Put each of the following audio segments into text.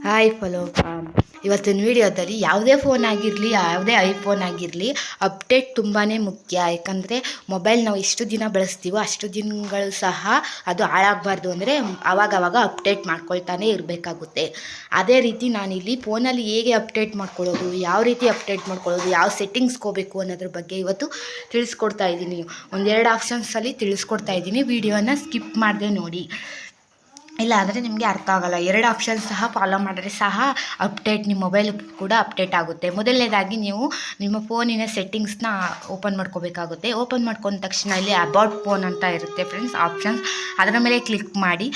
Hi ಫಲೋ ಇವತ್ತಿನ ವಿಡಿಯೋದಲ್ಲಿ ಯಾವುದೇ ಫೋನ್ ಆಗಿರಲಿ, ಯಾವುದೇ ಐಫೋನ್ ಆಗಿರಲಿ, ಅಪ್ಡೇಟ್ ತುಂಬಾ ಮುಖ್ಯ. ಯಾಕಂದರೆ ಮೊಬೈಲ್ ನಾವು ಎಷ್ಟು ದಿನ ಬಳಸ್ತೀವೋ ಅಷ್ಟು ದಿನಗಳು ಸಹ ಅದು ಹಾಳಾಗಬಾರ್ದು. ಅಂದರೆ ಆವಾಗವಾಗ ಅಪ್ಡೇಟ್ ಮಾಡ್ಕೊಳ್ತಾನೆ ಇರಬೇಕಾಗುತ್ತೆ. ಅದೇ ರೀತಿ ನಾನಿಲ್ಲಿ ಫೋನಲ್ಲಿ ಹೇಗೆ ಅಪ್ಡೇಟ್ ಮಾಡ್ಕೊಳ್ಳೋದು, ಯಾವ ರೀತಿ ಅಪ್ಡೇಟ್ ಮಾಡ್ಕೊಳ್ಳೋದು, ಯಾವ ಸೆಟ್ಟಿಂಗ್ಸ್ಗೆ ಹೋಗಬೇಕು ಅನ್ನೋದ್ರ ಬಗ್ಗೆ ಇವತ್ತು ತಿಳಿಸ್ಕೊಡ್ತಾ ಇದ್ದೀನಿ. ಒಂದೆರಡು ಆಪ್ಷನ್ಸಲ್ಲಿ ತಿಳಿಸ್ಕೊಡ್ತಾ ಇದ್ದೀನಿ. ವಿಡಿಯೋನ ಸ್ಕಿಪ್ ಮಾಡದೆ ನೋಡಿ, ಇಲ್ಲ ಅಂದರೆ ನಿಮಗೆ ಅರ್ಥ ಆಗೋಲ್ಲ. ಎರಡು ಆಪ್ಷನ್ ಸಹ ಫಾಲೋ ಮಾಡಿದ್ರೆ ಸಹ ಅಪ್ಡೇಟ್ ನಿಮ್ಮ ಮೊಬೈಲ್ ಕೂಡ ಅಪ್ಡೇಟ್ ಆಗುತ್ತೆ. ಮೊದಲನೇದಾಗಿ ನೀವು ನಿಮ್ಮ ಫೋನಿನ ಸೆಟ್ಟಿಂಗ್ಸ್ನ ಓಪನ್ ಮಾಡ್ಕೋಬೇಕಾಗುತ್ತೆ. ಓಪನ್ ಮಾಡ್ಕೊಂಡ ತಕ್ಷಣ ಇಲ್ಲಿ ಅಬೌಟ್ ಫೋನ್ ಅಂತ ಇರುತ್ತೆ ಫ್ರೆಂಡ್ಸ್ ಆಪ್ಷನ್ಸ್, ಅದರ ಮೇಲೆ ಕ್ಲಿಕ್ ಮಾಡಿ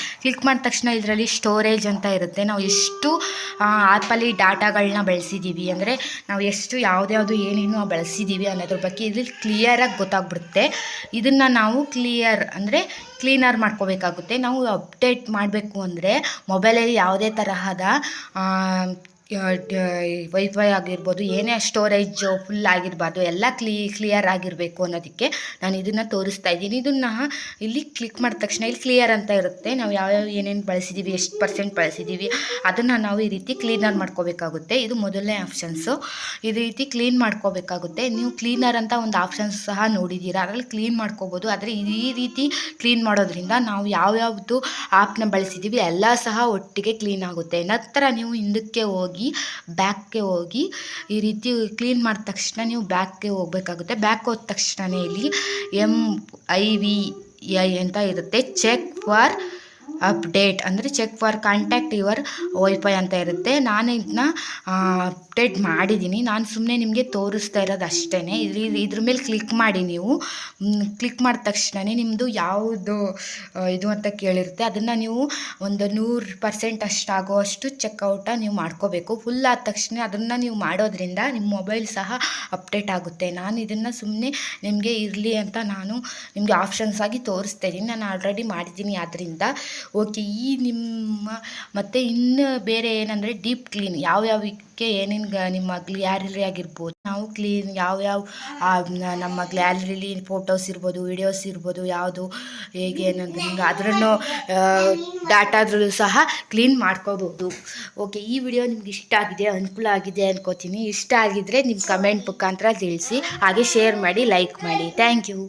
ತಕ್ಷಣ ಇದರಲ್ಲಿ ಸ್ಟೋರೇಜ್ ಅಂತ ಇರುತ್ತೆ. ನಾವು ಎಷ್ಟು ಆ್ಯಪಲ್ಲಿ ಡಾಟಾಗಳನ್ನ ಬಳಸಿದ್ದೀವಿ, ಅಂದರೆ ನಾವು ಎಷ್ಟು ಯಾವುದ್ಯಾವುದು ಏನೇನು ಬಳಸಿದ್ದೀವಿ ಅನ್ನೋದ್ರ ಬಗ್ಗೆ ಇಲ್ಲಿ ಕ್ಲಿಯರಾಗಿ ಗೊತ್ತಾಗ್ಬಿಡುತ್ತೆ. ಇದನ್ನು ನಾವು ಕ್ಲೀನರ್ ಮಾಡ್ಕೋಬೇಕಾಗುತ್ತೆ. ನಾವು ಅಪ್ಡೇಟ್ ಮಾಡಬೇಕು ಅಂದರೆ ಮೊಬೈಲಲ್ಲಿ ಯಾವುದೇ ತರಹದ ವೈಫೈ ಆಗಿರ್ಬೋದು, ಏನೇ ಸ್ಟೋರೇಜ್ ಫುಲ್ ಆಗಿರಬಾರ್ದು, ಎಲ್ಲ ಕ್ಲಿಯರ್ ಆಗಿರಬೇಕು ಅನ್ನೋದಕ್ಕೆ ನಾನು ಇದನ್ನು ತೋರಿಸ್ತಾ ಇದ್ದೀನಿ. ಇದನ್ನು ಇಲ್ಲಿ ಕ್ಲಿಕ್ ಮಾಡಿದ ತಕ್ಷಣ ಇಲ್ಲಿ ಕ್ಲಿಯರ್ ಅಂತ ಇರುತ್ತೆ. ನಾವು ಯಾವ್ಯಾವ ಏನೇನು ಬಳಸಿದ್ದೀವಿ, ಎಷ್ಟು % ಬಳಸಿದ್ದೀವಿ ಅದನ್ನು ನಾವು ಈ ರೀತಿ ಕ್ಲೀನರ್ ಮಾಡ್ಕೋಬೇಕಾಗುತ್ತೆ. ಇದು ಮೊದಲನೇ ಆಪ್ಷನ್ಸು. ಈ ರೀತಿ ಕ್ಲೀನ್ ಮಾಡ್ಕೋಬೇಕಾಗುತ್ತೆ. ನೀವು ಕ್ಲೀನರ್ ಅಂತ ಒಂದು ಆಪ್ಷನ್ಸ್ ಸಹ ನೋಡಿದ್ದೀರಾ, ಅದರಲ್ಲಿ ಕ್ಲೀನ್ ಮಾಡ್ಕೋಬೋದು. ಆದರೆ ಈ ರೀತಿ ಕ್ಲೀನ್ ಮಾಡೋದ್ರಿಂದ ನಾವು ಯಾವ್ಯಾವುದು ಆ್ಯಪ್ನ ಬಳಸಿದ್ದೀವಿ ಎಲ್ಲ ಸಹ ಒಟ್ಟಿಗೆ ಕ್ಲೀನ್ ಆಗುತ್ತೆ. ನಂತರ ನೀವು ಹಿಂದಕ್ಕೆ ಹೋಗಿ ಬ್ಯಾಕ್ಗೆ ಹೋಗಿ ಈ ರೀತಿ ಕ್ಲೀನ್ ಮಾಡಿದ ತಕ್ಷಣ ನೀವು ಬ್ಯಾಕ್ಗೆ ಹೋಗಬೇಕಾಗುತ್ತೆ. ಬ್ಯಾಕ್ ಹೋದ ತಕ್ಷಣ ಇಲ್ಲಿ MIVI ಅಂತ ಇರುತ್ತೆ, ಚೆಕ್ ಫಾರ್ ಅಪ್ಡೇಟ್, ಅಂದರೆ check for contact your wifi ಅಂತ ಇರುತ್ತೆ. ನಾನು ಇದನ್ನ ಅಪ್ಡೇಟ್ ಮಾಡಿದ್ದೀನಿ. ನಾನು ಸುಮ್ಮನೆ ನಿಮಗೆ ತೋರಿಸ್ತಾ ಇರೋದು ಅಷ್ಟೇ. ಇದ್ರ ಮೇಲೆ ಕ್ಲಿಕ್ ಮಾಡಿ. ನೀವು ಕ್ಲಿಕ್ ಮಾಡಿದ ತಕ್ಷಣ ನಿಮ್ಮದು ಯಾವುದು ಇದು ಅಂತ ಕೇಳಿರುತ್ತೆ. ಅದನ್ನು ನೀವು ಒಂದು 100% ಅಷ್ಟಾಗುವಷ್ಟು ಚೆಕ್ಔಟ ನೀವು ಮಾಡ್ಕೋಬೇಕು. ಫುಲ್ ಆದ ತಕ್ಷಣ ಅದನ್ನು ನೀವು ಮಾಡೋದ್ರಿಂದ ನಿಮ್ಮ ಮೊಬೈಲ್ ಸಹ ಅಪ್ಡೇಟ್ ಆಗುತ್ತೆ. ನಾನು ಇದನ್ನು ಸುಮ್ಮನೆ ನಿಮಗೆ ಇರಲಿ ಅಂತ ನಾನು ನಿಮಗೆ ಆಪ್ಷನ್ಸ್ ಆಗಿ ತೋರಿಸ್ತಾ ಇದ್ದೀನಿ. ನಾನು ಆಲ್ರೆಡಿ ಮಾಡಿದ್ದೀನಿ. ಆದ್ದರಿಂದ ಓಕೆ. ಮತ್ತು ಇನ್ನು ಬೇರೆ ಏನಂದರೆ ಡೀಪ್ ಕ್ಲೀನ್, ಯಾವ್ಯಾವಕ್ಕೆ ಏನೇನು ನಿಮ್ಮ ಗ್ಯಾಲರಿ ಆಗಿರ್ಬೋದು, ನಾವು ಕ್ಲೀನ್ ಯಾವ್ಯಾವ ನಮ್ಮ ಗ್ಯಾಲರಿಲಿ ಫೋಟೋಸ್ ಇರ್ಬೋದು, ವಿಡಿಯೋಸ್ ಇರ್ಬೋದು, ಯಾವುದು ಹೇಗೆ ಏನಂದ್ರೆ ಅದರನ್ನು ಡಾಟಾದ್ರೂ ಸಹ ಕ್ಲೀನ್ ಮಾಡ್ಕೋಬೋದು. ಓಕೆ, ಈ ವಿಡಿಯೋ ನಿಮ್ಗೆ ಇಷ್ಟ ಆಗಿದೆ, ಅನುಕೂಲ ಆಗಿದೆ ಅನ್ಕೋತೀನಿ. ಇಷ್ಟ ಆಗಿದ್ದರೆ ನಿಮ್ಮ ಕಮೆಂಟ್ ಮುಖಾಂತರ ತಿಳಿಸಿ. ಹಾಗೆ ಶೇರ್ ಮಾಡಿ, ಲೈಕ್ ಮಾಡಿ. Thank you.